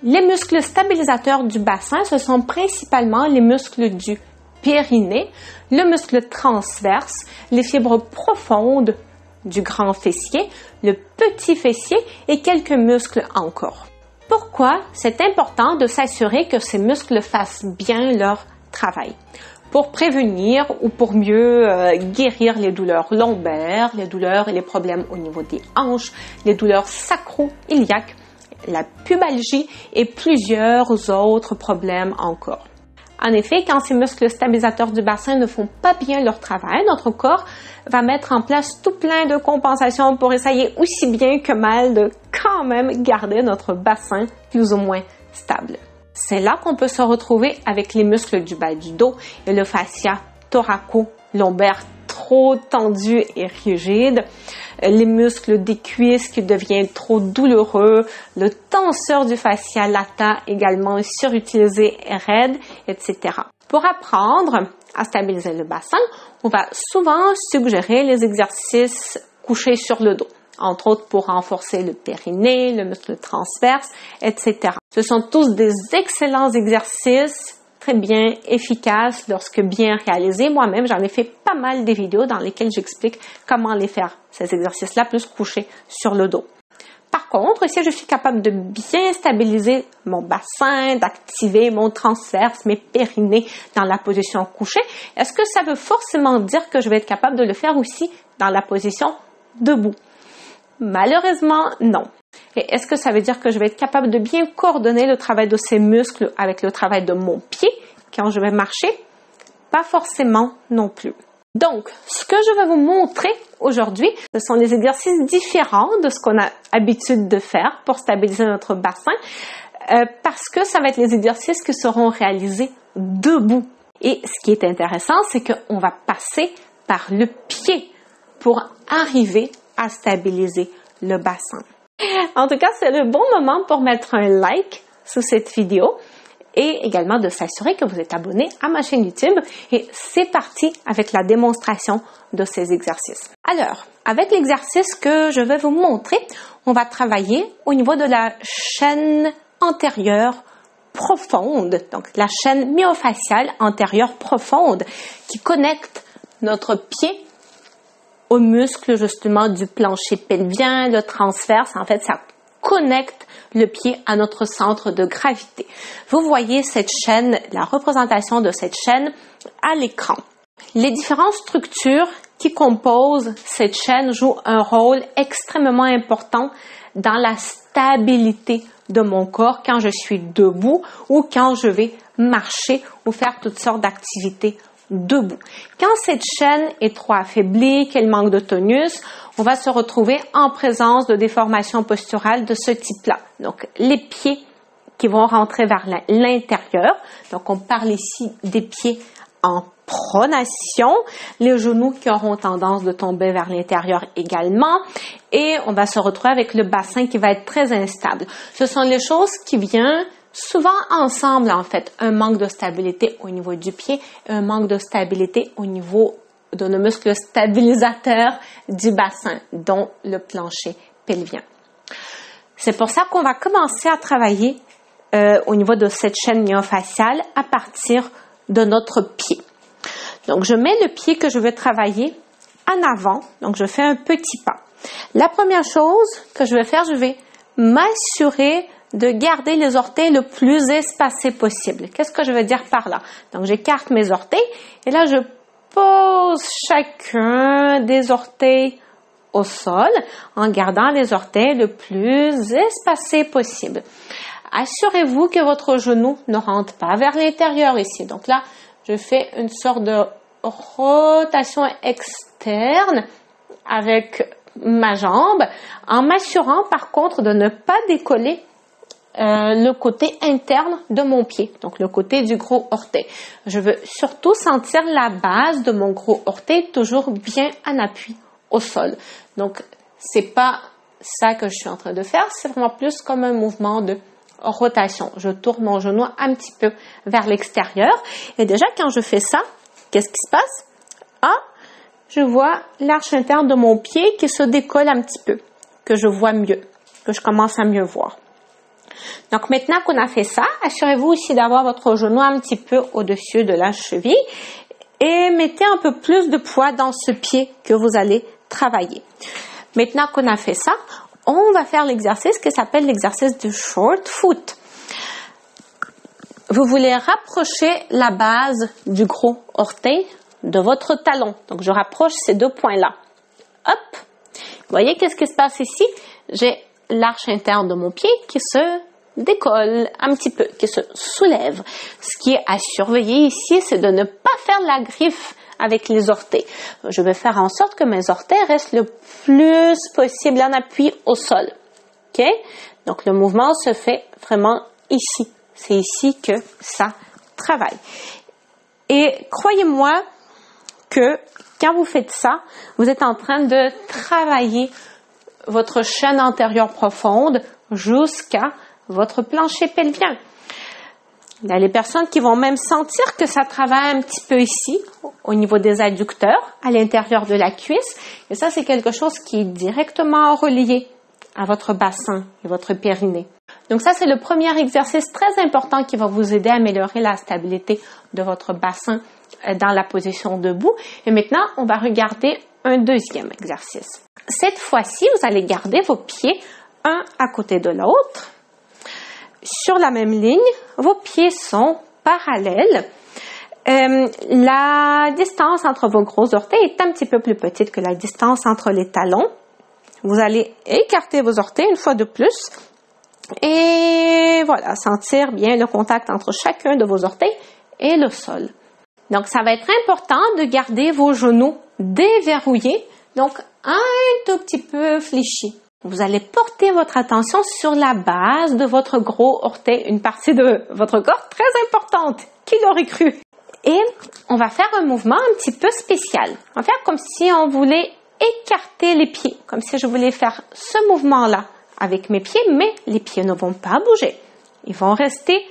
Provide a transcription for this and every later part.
Les muscles stabilisateurs du bassin, ce sont principalement les muscles du périnée, le muscle transverse, les fibres profondes du grand fessier, le petit fessier et quelques muscles encore. Pourquoi c'est important de s'assurer que ces muscles fassent bien leur travail? Pour prévenir ou pour mieux guérir les douleurs lombaires, les douleurs et les problèmes au niveau des hanches, les douleurs sacro-iliaques, la pubalgie et plusieurs autres problèmes encore. En effet, quand ces muscles stabilisateurs du bassin ne font pas bien leur travail, notre corps va mettre en place tout plein de compensations pour essayer aussi bien que mal de quand même garder notre bassin plus ou moins stable. C'est là qu'on peut se retrouver avec les muscles du bas du dos et le fascia thoraco-lombaire trop tendu et rigide, les muscles des cuisses qui deviennent trop douloureux, le tenseur du fascia lata également surutilisé et raide, etc. Pour apprendre à stabiliser le bassin, on va souvent suggérer les exercices couchés sur le dos, entre autres pour renforcer le périnée, le muscle transverse, etc. Ce sont tous des excellents exercices très bien efficaces lorsque bien réalisés. Moi-même, j'en ai fait pas mal des vidéos dans lesquelles j'explique comment les faire, ces exercices-là, plus couchés sur le dos. Par contre, si je suis capable de bien stabiliser mon bassin, d'activer mon transverse, mes périnées dans la position couchée, est-ce que ça veut forcément dire que je vais être capable de le faire aussi dans la position debout? Malheureusement, non. Et est-ce que ça veut dire que je vais être capable de bien coordonner le travail de ces muscles avec le travail de mon pied quand je vais marcher? Pas forcément non plus. Donc, ce que je vais vous montrer aujourd'hui, ce sont des exercices différents de ce qu'on a l'habitude de faire pour stabiliser notre bassin, parce que ça va être les exercices qui seront réalisés debout. Et ce qui est intéressant, c'est qu'on va passer par le pied pour arriver à stabiliser le bassin. En tout cas, c'est le bon moment pour mettre un like sous cette vidéo et également de s'assurer que vous êtes abonné à ma chaîne YouTube. Et c'est parti avec la démonstration de ces exercices. Alors, avec l'exercice que je vais vous montrer, on va travailler au niveau de la chaîne antérieure profonde, donc la chaîne myofasciale antérieure profonde qui connecte notre pied au muscle justement du plancher pelvien, le transverse. En fait, ça connecte le pied à notre centre de gravité. Vous voyez cette chaîne, la représentation de cette chaîne à l'écran. Les différentes structures qui composent cette chaîne jouent un rôle extrêmement important dans la stabilité de mon corps quand je suis debout ou quand je vais marcher ou faire toutes sortes d'activités debout. Quand cette chaîne est trop affaiblie, qu'elle manque de tonus, on va se retrouver en présence de déformations posturales de ce type-là. Donc, les pieds qui vont rentrer vers l'intérieur. Donc, on parle ici des pieds en pronation, les genoux qui auront tendance de tomber vers l'intérieur également, et on va se retrouver avec le bassin qui va être très instable. Ce sont les choses qui viennent souvent ensemble, en fait, un manque de stabilité au niveau du pied, un manque de stabilité au niveau de nos muscles stabilisateurs du bassin, dont le plancher pelvien. C'est pour ça qu'on va commencer à travailler au niveau de cette chaîne myofasciale à partir de notre pied. Donc, je mets le pied que je veux travailler en avant, donc je fais un petit pas. La première chose que je vais faire, je vais m'assurer de garder les orteils le plus espacés possible. Qu'est-ce que je veux dire par là? Donc, j'écarte mes orteils et là, je pose chacun des orteils au sol en gardant les orteils le plus espacés possible. Assurez-vous que votre genou ne rentre pas vers l'intérieur ici. Donc là, je fais une sorte de rotation externe avec ma jambe en m'assurant par contre de ne pas décoller le côté interne de mon pied, donc le côté du gros orteil. Je veux surtout sentir la base de mon gros orteil toujours bien en appui au sol. Donc, c'est pas ça que je suis en train de faire, c'est vraiment plus comme un mouvement de rotation. Je tourne mon genou un petit peu vers l'extérieur et déjà quand je fais ça, qu'est-ce qui se passe? Je vois l'arche interne de mon pied qui se décolle un petit peu, que je vois mieux, que je commence à mieux voir. Donc maintenant qu'on a fait ça, assurez-vous aussi d'avoir votre genou un petit peu au-dessus de la cheville et mettez un peu plus de poids dans ce pied que vous allez travailler. Maintenant qu'on a fait ça, on va faire l'exercice qui s'appelle l'exercice du short foot. Vous voulez rapprocher la base du gros orteil de votre talon. Donc, je rapproche ces deux points-là. Hop! Vous voyez qu'est-ce qui se passe ici? J'ai l'arche interne de mon pied qui se décolle un petit peu, qui se soulève. Ce qui est à surveiller ici, c'est de ne pas faire la griffe avec les orteils. Je vais faire en sorte que mes orteils restent le plus possible en appui au sol. OK? Donc, le mouvement se fait vraiment ici. C'est ici que ça travaille. Et croyez-moi que quand vous faites ça, vous êtes en train de travailler votre chaîne antérieure profonde jusqu'à votre plancher pelvien. Il y a les personnes qui vont même sentir que ça travaille un petit peu ici, au niveau des adducteurs, à l'intérieur de la cuisse. Et ça, c'est quelque chose qui est directement relié à votre bassin et votre périnée. Donc ça, c'est le premier exercice très important qui va vous aider à améliorer la stabilité de votre bassin dans la position debout. Et maintenant, on va regarder un deuxième exercice. Cette fois-ci, vous allez garder vos pieds un à côté de l'autre. Sur la même ligne, vos pieds sont parallèles. La distance entre vos gros orteils est un petit peu plus petite que la distance entre les talons. Vous allez écarter vos orteils une fois de plus. Et voilà, sentir bien le contact entre chacun de vos orteils et le sol. Donc, ça va être important de garder vos genoux déverrouillés, donc un tout petit peu fléchis. Vous allez porter votre attention sur la base de votre gros orteil, une partie de votre corps très importante. Qui l'aurait cru? Et on va faire un mouvement un petit peu spécial. On va faire comme si on voulait écarter les pieds, comme si je voulais faire ce mouvement-là avec mes pieds, mais les pieds ne vont pas bouger. Ils vont rester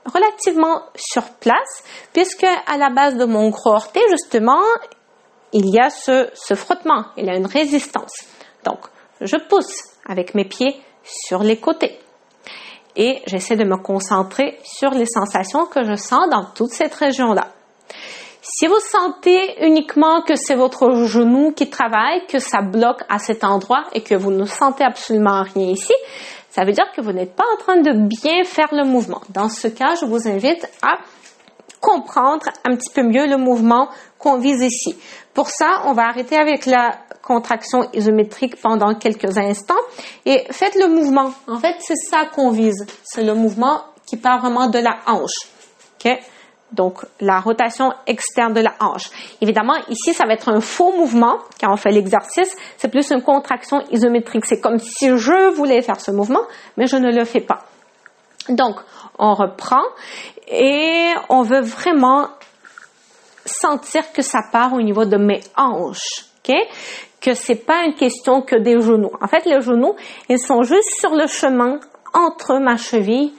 relativement sur place, puisque à la base de mon gros orteil, justement, il y a ce frottement, il y a une résistance. Donc, je pousse avec mes pieds sur les côtés et j'essaie de me concentrer sur les sensations que je sens dans toute cette région-là. Si vous sentez uniquement que c'est votre genou qui travaille, que ça bloque à cet endroit et que vous ne sentez absolument rien ici, ça veut dire que vous n'êtes pas en train de bien faire le mouvement. Dans ce cas, je vous invite à comprendre un petit peu mieux le mouvement qu'on vise ici. Pour ça, on va arrêter avec la contraction isométrique pendant quelques instants et faites le mouvement. En fait, c'est ça qu'on vise. C'est le mouvement qui part vraiment de la hanche. OK? Donc, la rotation externe de la hanche. Évidemment, ici, ça va être un faux mouvement. Quand on fait l'exercice, c'est plus une contraction isométrique. C'est comme si je voulais faire ce mouvement, mais je ne le fais pas. Donc, on reprend et on veut vraiment sentir que ça part au niveau de mes hanches. OK? Que c'est pas une question que des genoux. En fait, les genoux, ils sont juste sur le chemin entre ma cheville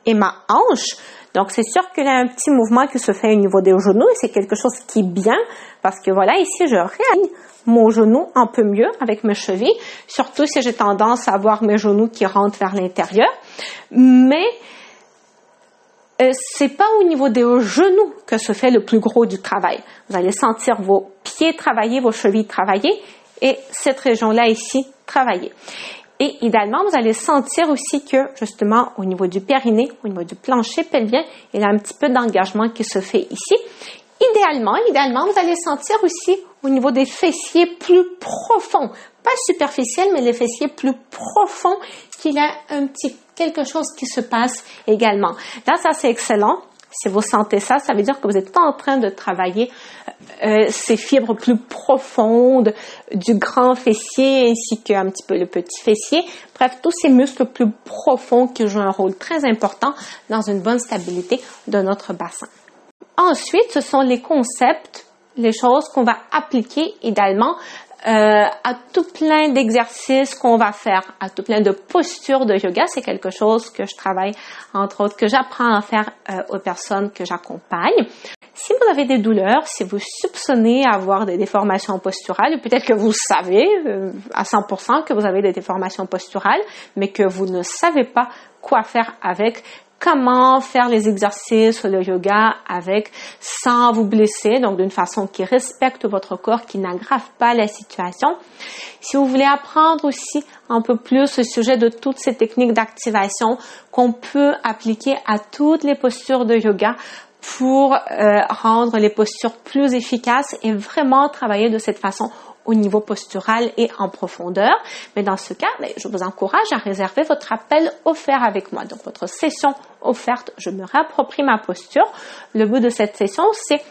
et ma hanche. Donc, c'est sûr qu'il y a un petit mouvement qui se fait au niveau des genoux et c'est quelque chose qui est bien parce que voilà, ici, je réaligne mon genou un peu mieux avec mes chevilles, surtout si j'ai tendance à avoir mes genoux qui rentrent vers l'intérieur. Mais c'est pas au niveau des genoux que se fait le plus gros du travail. Vous allez sentir vos pieds travailler, vos chevilles travailler et cette région-là ici travailler. Et idéalement, vous allez sentir aussi que, justement, au niveau du périnée, au niveau du plancher pelvien, il y a un petit peu d'engagement qui se fait ici. Idéalement, vous allez sentir aussi au niveau des fessiers plus profonds. Pas superficiels, mais les fessiers plus profonds, qu'il y a un petit quelque chose qui se passe également. Là, ça, c'est excellent. Si vous sentez ça, ça veut dire que vous êtes en train de travailler ces fibres plus profondes du grand fessier ainsi qu'un petit peu le petit fessier. Bref, tous ces muscles plus profonds qui jouent un rôle très important dans une bonne stabilité de notre bassin. Ensuite, ce sont les concepts, les choses qu'on va appliquer idéalement à tout plein d'exercices qu'on va faire, à tout plein de postures de yoga. C'est quelque chose que je travaille, entre autres, que j'apprends à faire aux personnes que j'accompagne. Si vous avez des douleurs, si vous soupçonnez avoir des déformations posturales, peut-être que vous savez à 100% que vous avez des déformations posturales, mais que vous ne savez pas quoi faire avec, comment faire les exercices, le yoga avec, sans vous blesser, donc d'une façon qui respecte votre corps, qui n'aggrave pas la situation. Si vous voulez apprendre aussi un peu plus au sujet de toutes ces techniques d'activation qu'on peut appliquer à toutes les postures de yoga pour rendre les postures plus efficaces et vraiment travailler de cette façon au niveau postural et en profondeur. Mais dans ce cas, je vous encourage à réserver votre appel offert avec moi. Donc, votre session offerte, je me réapproprie ma posture. Le but de cette session, c'est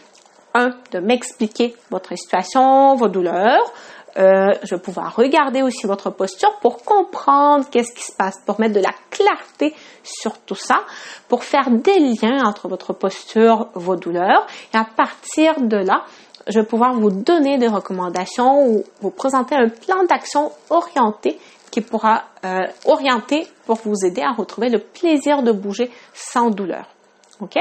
de m'expliquer votre situation, vos douleurs. Je vais pouvoir regarder aussi votre posture pour comprendre qu'est-ce qui se passe, pour mettre de la clarté sur tout ça, pour faire des liens entre votre posture, vos douleurs. Et à partir de là, je vais pouvoir vous donner des recommandations ou vous présenter un plan d'action orienté qui pourra orienter pour vous aider à retrouver le plaisir de bouger sans douleur. OK?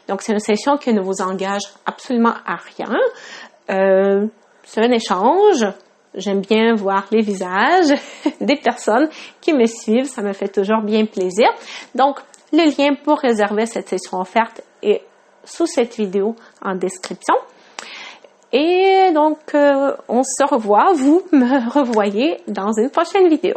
Donc, c'est une session qui ne vous engage absolument à rien. C'est un échange. J'aime bien voir les visages des personnes qui me suivent. Ça me fait toujours bien plaisir. Donc, le lien pour réserver cette session offerte est sous cette vidéo en description. Et donc, on se revoit, vous me revoyez dans une prochaine vidéo.